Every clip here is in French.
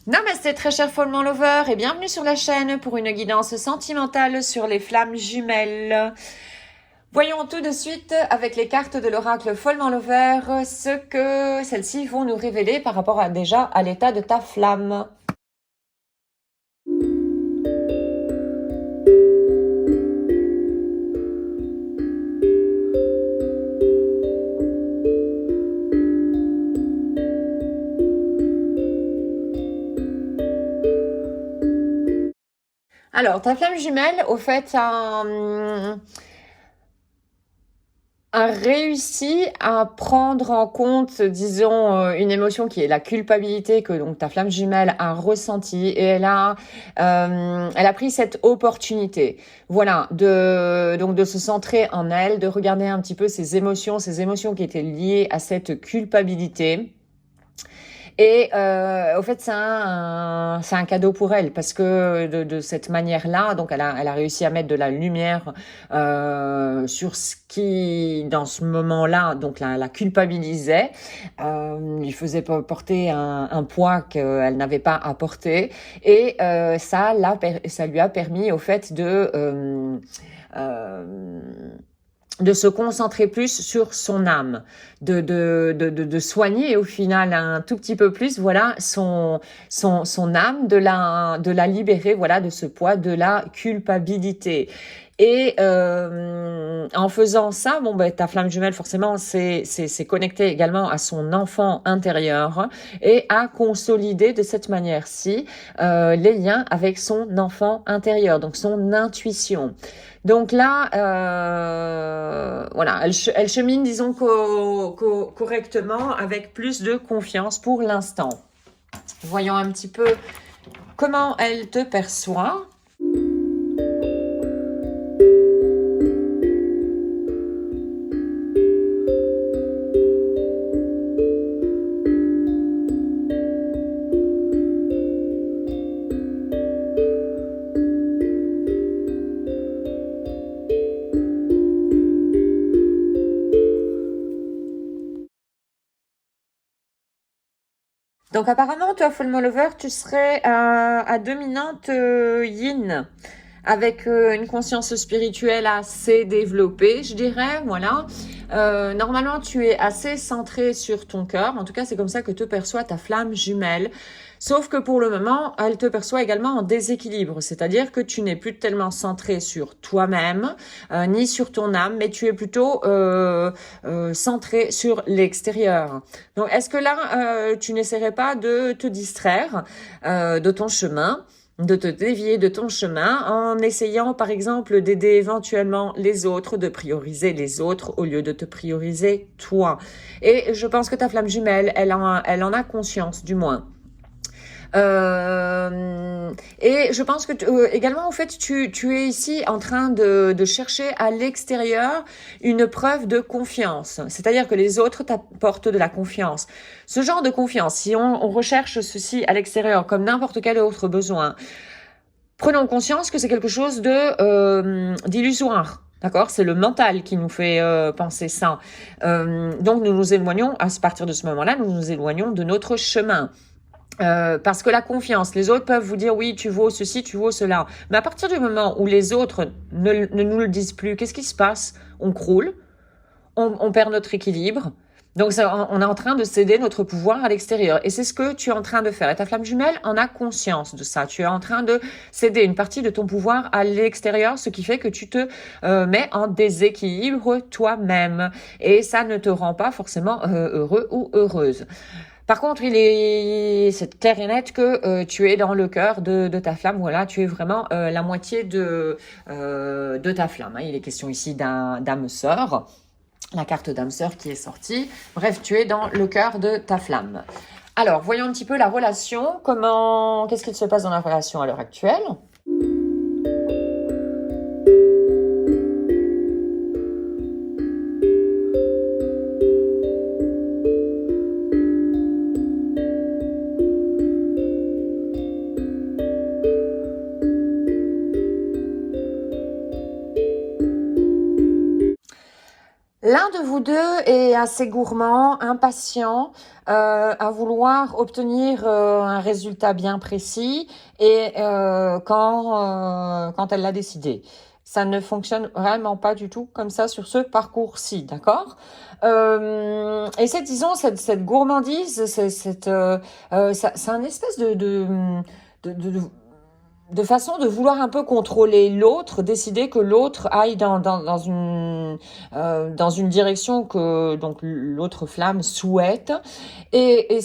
Namasté très cher follement lover et bienvenue sur la chaîne pour une guidance sentimentale sur les flammes jumelles. Voyons tout de suite avec les cartes de l'oracle follement lover ce que celles-ci vont nous révéler par rapport à l'état de ta flamme. Alors, ta flamme jumelle, au fait, a réussi à prendre en compte, disons, une émotion qui est la culpabilité que donc ta flamme jumelle a ressentie et elle a pris cette opportunité, voilà, de se centrer en elle, de regarder un petit peu ces émotions qui étaient liées à cette culpabilité. Et au fait, c'est un cadeau pour elle parce que de cette manière-là, donc elle a réussi à mettre de la lumière sur ce qui, dans ce moment-là, donc la culpabilisait, lui faisait porter un poids qu'elle n'avait pas à porter, et ça lui a permis au fait de se concentrer plus sur son âme, de soigner au final un tout petit peu plus, voilà, son âme, de la libérer, voilà, de ce poids, de la culpabilité. Et en faisant ça, bon, ben, ta flamme jumelle, forcément, c'est connecté également à son enfant intérieur et à consolider de cette manière-ci les liens avec son enfant intérieur, donc son intuition. Donc là, voilà, elle chemine, disons, correctement, avec plus de confiance pour l'instant. Voyons un petit peu comment elle te perçoit. Donc apparemment, toi, Full Lover, tu serais à dominante yin, avec une conscience spirituelle assez développée, je dirais, voilà. Normalement, tu es assez centré sur ton cœur. En tout cas, c'est comme ça que te perçoit ta flamme jumelle. Sauf que pour le moment, elle te perçoit également en déséquilibre. C'est-à-dire que tu n'es plus tellement centré sur toi-même, ni sur ton âme, mais tu es plutôt centré sur l'extérieur. Donc, est-ce que là, tu n'essaierais pas de te distraire de ton chemin, de te dévier de ton chemin en essayant, par exemple, d'aider éventuellement les autres, de prioriser les autres au lieu de te prioriser toi. Et je pense que ta flamme jumelle, elle en a conscience, du moins. Et je pense que également, en fait, tu es ici en train de chercher à l'extérieur une preuve de confiance. C'est-à-dire que les autres t'apportent de la confiance. Ce genre de confiance, si on recherche ceci à l'extérieur comme n'importe quel autre besoin, prenons conscience que c'est quelque chose d'illusoire. D'accord, c'est le mental qui nous fait penser ça. Donc nous nous éloignons, à partir de ce moment-là, nous nous éloignons de notre chemin. Parce que la confiance, les autres peuvent vous dire oui, tu vaux ceci, tu vaux cela. Mais à partir du moment où les autres ne nous le disent plus, qu'est-ce qui se passe? On croule, on perd notre équilibre. Donc ça, on est en train de céder notre pouvoir à l'extérieur. Et c'est ce que tu es en train de faire. Et ta flamme jumelle en a conscience de ça. Tu es en train de céder une partie de ton pouvoir à l'extérieur, ce qui fait que tu te mets en déséquilibre toi-même. Et ça ne te rend pas forcément heureux ou heureuse. Par contre, c'est clair et net que tu es dans le cœur de ta flamme. Voilà, tu es vraiment la moitié de ta flamme. Hein. Il est question ici d'âme sœur, la carte d'âme sœur qui est sortie. Bref, tu es dans le cœur de ta flamme. Alors, voyons un petit peu la relation. Qu'est-ce qu'il se passe dans la relation à l'heure actuelle? L'un de vous deux est assez gourmand, impatient, à vouloir obtenir un résultat bien précis et quand elle l'a décidé. Ça ne fonctionne vraiment pas du tout comme ça sur ce parcours-ci, d'accord? Et disons, cette gourmandise, c'est un espèce de, de, de, de façon de vouloir un peu contrôler l'autre, décider que l'autre aille dans une direction que donc l'autre flamme souhaite, et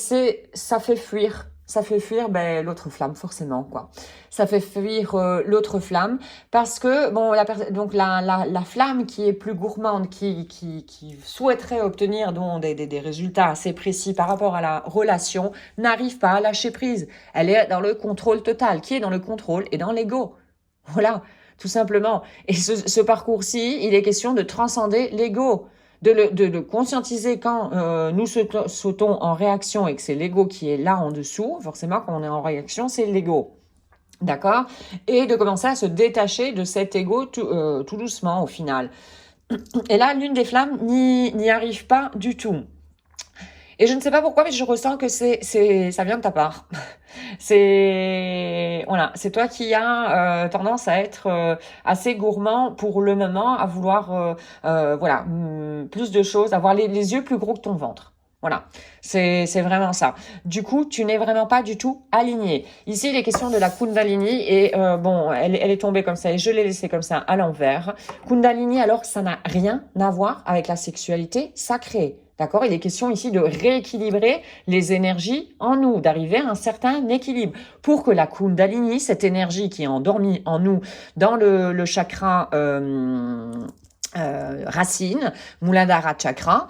ça fait fuir. Ça fait fuir ben, l'autre flamme, forcément, quoi. Ça fait fuir l'autre flamme parce que, bon, donc la flamme qui est plus gourmande, qui souhaiterait obtenir donc, des résultats assez précis par rapport à la relation, n'arrive pas à lâcher prise. Elle est dans le contrôle total. Qui est dans le contrôle et dans l'ego. Voilà, tout simplement. Et ce parcours-ci, il est question de transcender l'ego. De conscientiser quand nous sautons en réaction et que c'est l'ego qui est là en dessous, forcément quand on est en réaction, c'est l'ego. D'accord? Et de commencer à se détacher de cet ego tout doucement au final. Et là, l'une des flammes n'y arrive pas du tout. Et je ne sais pas pourquoi, mais je ressens que ça vient de ta part. Voilà, c'est toi qui as tendance à être assez gourmand pour le moment, à vouloir, voilà, plus de choses, avoir les yeux plus gros que ton ventre. Voilà, c'est vraiment ça. Du coup, tu n'es vraiment pas du tout aligné. Ici, il est question de la Kundalini et bon, elle est tombée comme ça et je l'ai laissée comme ça à l'envers. Kundalini, alors, ça n'a rien à voir avec la sexualité sacrée. D'accord? Il est question ici de rééquilibrer les énergies en nous, d'arriver à un certain équilibre pour que la Kundalini, cette énergie qui est endormie en nous dans le chakra racine, Muladhara chakra,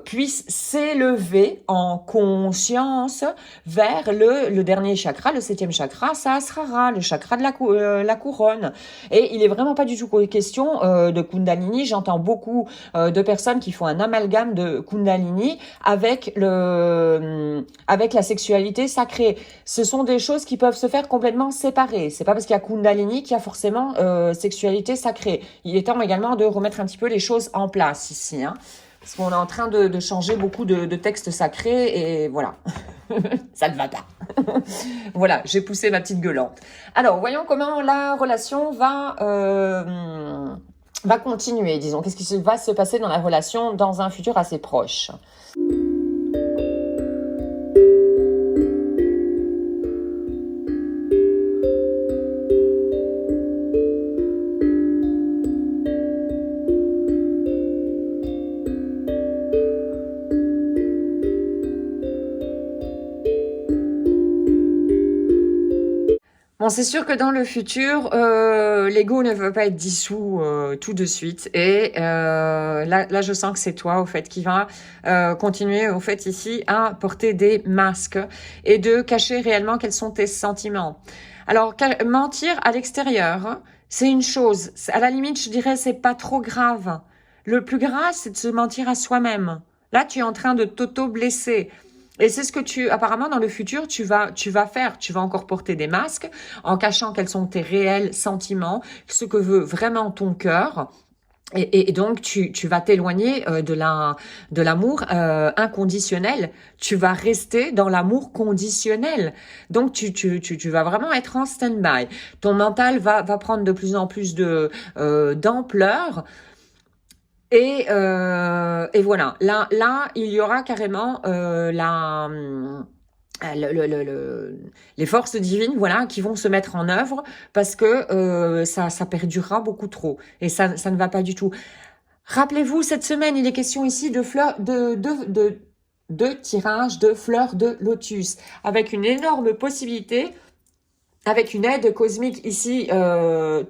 puisse s'élever en conscience vers le dernier chakra, le 7e chakra, Sahasrara, le chakra de la couronne. Et il est vraiment pas du tout question de Kundalini. J'entends beaucoup de personnes qui font un amalgame de Kundalini avec la sexualité sacrée. Ce sont des choses qui peuvent se faire complètement séparées. C'est pas parce qu'il y a Kundalini qu'il y a forcément sexualité sacrée. Il est temps également de remettre un petit peu les choses en place ici, hein, parce qu'on est en train de changer beaucoup de textes sacrés et voilà, ça ne va pas. Voilà, j'ai poussé ma petite gueulante. Alors, voyons comment la relation va continuer, disons. Qu'est-ce qui va se passer dans la relation dans un futur assez proche? Bon, c'est sûr que dans le futur, l'ego ne veut pas être dissous tout de suite. Et là, je sens que c'est toi, au fait, qui va continuer, au fait, ici, à porter des masques et de cacher réellement quels sont tes sentiments. Alors, mentir à l'extérieur, c'est une chose. À la limite, je dirais, c'est pas trop grave. Le plus grave, c'est de se mentir à soi-même. Là, tu es en train de t'auto-blesser. Et c'est ce que apparemment, dans le futur, tu vas faire. Tu vas encore porter des masques en cachant quels sont tes réels sentiments, ce que veut vraiment ton cœur. Et donc, tu vas t'éloigner de l'amour inconditionnel. Tu vas rester dans l'amour conditionnel. Donc, tu vas vraiment être en stand-by. Ton mental va prendre de plus en plus d'ampleur. Et voilà. Là, il y aura carrément les forces divines, voilà, qui vont se mettre en œuvre parce que ça perdurera beaucoup trop et ça ne va pas du tout. Rappelez-vous, cette semaine, il est question ici de fleurs, de tirage de fleurs de lotus, avec une énorme possibilité. Avec une aide cosmique ici,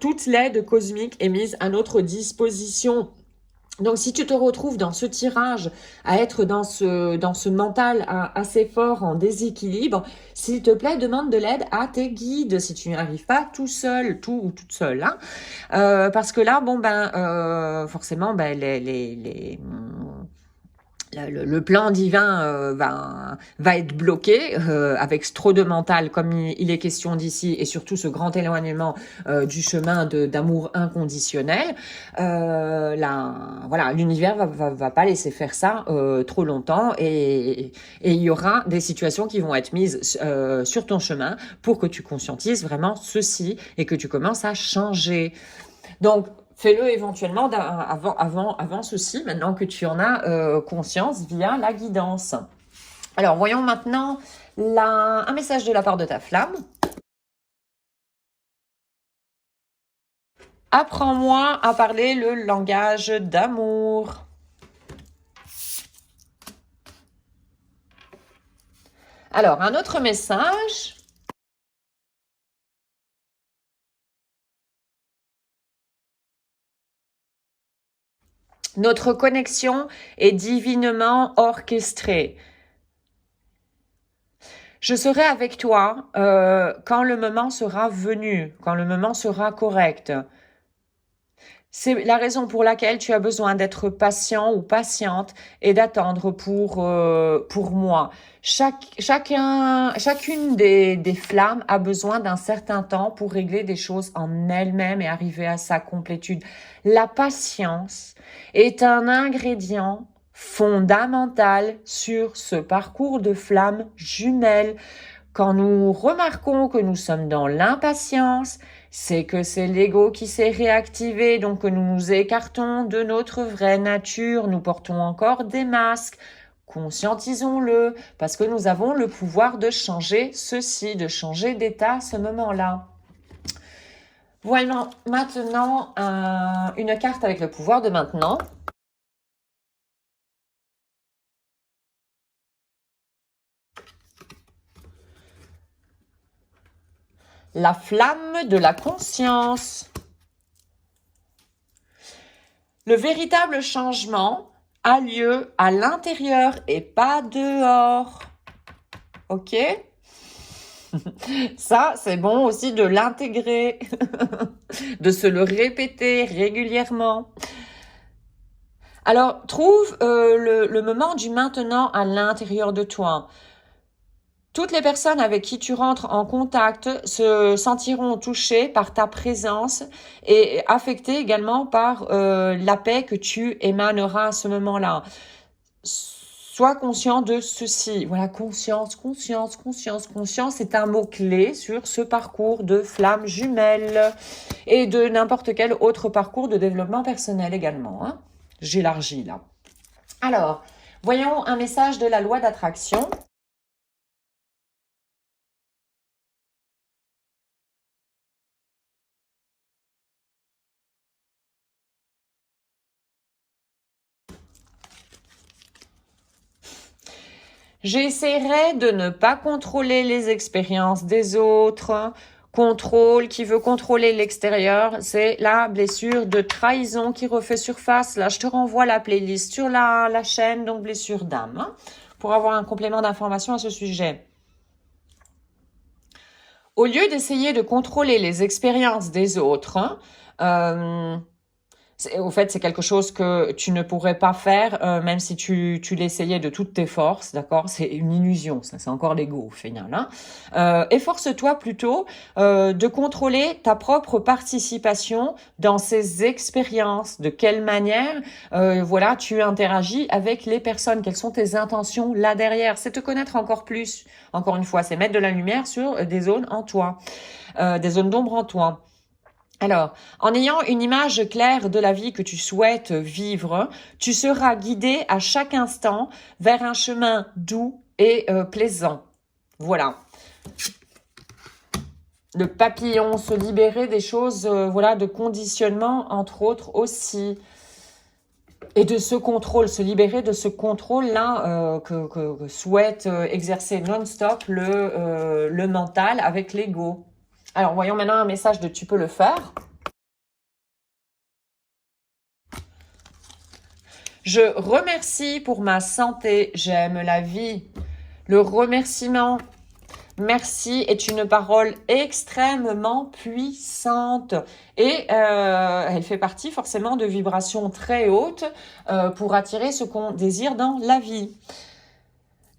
toute l'aide cosmique est mise à notre disposition. Donc, si tu te retrouves dans ce tirage, à être dans ce mental assez fort, en déséquilibre, s'il te plaît, demande de l'aide à tes guides, si tu n'y arrives pas tout seul, tout ou toute seule, hein. Parce que là, bon, forcément, le plan divin va être bloqué avec trop de mental comme il est question d'ici et surtout ce grand éloignement du chemin d'amour inconditionnel. Voilà, l'univers va pas laisser faire ça trop longtemps et il y aura des situations qui vont être mises sur ton chemin pour que tu conscientises vraiment ceci et que tu commences à changer. Donc, fais-le éventuellement avant ceci, maintenant que tu en as conscience via la guidance. Alors, voyons maintenant un message de la part de ta flamme. Apprends-moi à parler le langage d'amour. Alors, un autre message. Notre connexion est divinement orchestrée. Je serai avec toi quand le moment sera venu, quand le moment sera correct. C'est la raison pour laquelle tu as besoin d'être patient ou patiente et d'attendre pour moi. Chacune des flammes a besoin d'un certain temps pour régler des choses en elle-même et arriver à sa complétude. La patience est un ingrédient fondamental sur ce parcours de flammes jumelles. Quand nous remarquons que nous sommes dans l'impatience, c'est que c'est l'ego qui s'est réactivé, donc que nous nous écartons de notre vraie nature, nous portons encore des masques. Conscientisons-le, parce que nous avons le pouvoir de changer ceci, de changer d'état à ce moment-là. Voilà maintenant une carte avec le pouvoir de maintenant. La flamme de la conscience. Le véritable changement a lieu à l'intérieur et pas dehors. Ok? Ça, c'est bon aussi de l'intégrer, de se le répéter régulièrement. Alors, trouve le moment du maintenant à l'intérieur de toi. Toutes les personnes avec qui tu rentres en contact se sentiront touchées par ta présence et affectées également par la paix que tu émaneras à ce moment-là. Sois conscient de ceci. Voilà, conscience, conscience, conscience, conscience est un mot-clé sur ce parcours de flammes jumelles et de n'importe quel autre parcours de développement personnel également. Hein. J'élargis là. Alors, voyons un message de la loi d'attraction. J'essaierai de ne pas contrôler les expériences des autres. Contrôle, qui veut contrôler l'extérieur, c'est la blessure de trahison qui refait surface. Là, je te renvoie la playlist sur la chaîne, donc blessure d'âme, hein, pour avoir un complément d'information à ce sujet. Au lieu d'essayer de contrôler les expériences des autres, au fait, c'est quelque chose que tu ne pourrais pas faire, même si tu l'essayais de toutes tes forces, d'accord? C'est une illusion, ça, c'est encore l'ego au final. Hein. Efforce-toi plutôt de contrôler ta propre participation dans ces expériences. De quelle manière, voilà, tu interagis avec les personnes. Quelles sont tes intentions là derrière? C'est te connaître encore plus. Encore une fois, c'est mettre de la lumière sur des zones en toi, des zones d'ombre en toi. Alors, en ayant une image claire de la vie que tu souhaites vivre, tu seras guidé à chaque instant vers un chemin doux et plaisant. Voilà. Le papillon, se libérer des choses, voilà, de conditionnement, entre autres aussi. Et de ce contrôle, se libérer de ce contrôle-là que souhaite exercer non-stop le mental avec l'ego. Alors, voyons maintenant un message de « tu peux le faire ». Je remercie pour ma santé, j'aime la vie. Le remerciement merci est une parole extrêmement puissante et elle fait partie forcément de vibrations très hautes pour attirer ce qu'on désire dans la vie.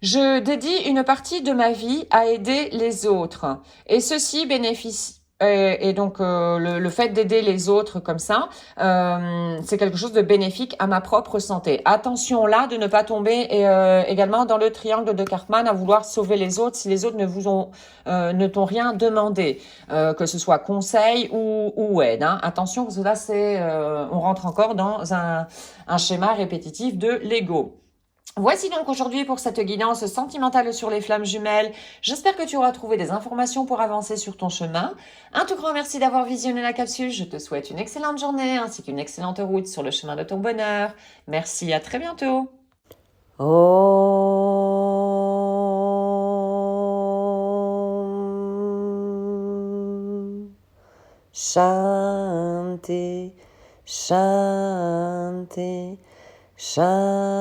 Je dédie une partie de ma vie à aider les autres et ceci bénéficie. Et donc le fait d'aider les autres comme ça, c'est quelque chose de bénéfique à ma propre santé. Attention là de ne pas tomber également dans le triangle de Karpman à vouloir sauver les autres si les autres ne t'ont rien demandé, que ce soit conseil ou aide. Hein. Attention parce que là on rentre encore dans un schéma répétitif de l'ego. Voici donc aujourd'hui pour cette guidance sentimentale sur les flammes jumelles. J'espère que tu auras trouvé des informations pour avancer sur ton chemin. Un tout grand merci d'avoir visionné la capsule. Je te souhaite une excellente journée ainsi qu'une excellente route sur le chemin de ton bonheur. Merci, à très bientôt. Shanti, Shanti, Shanti.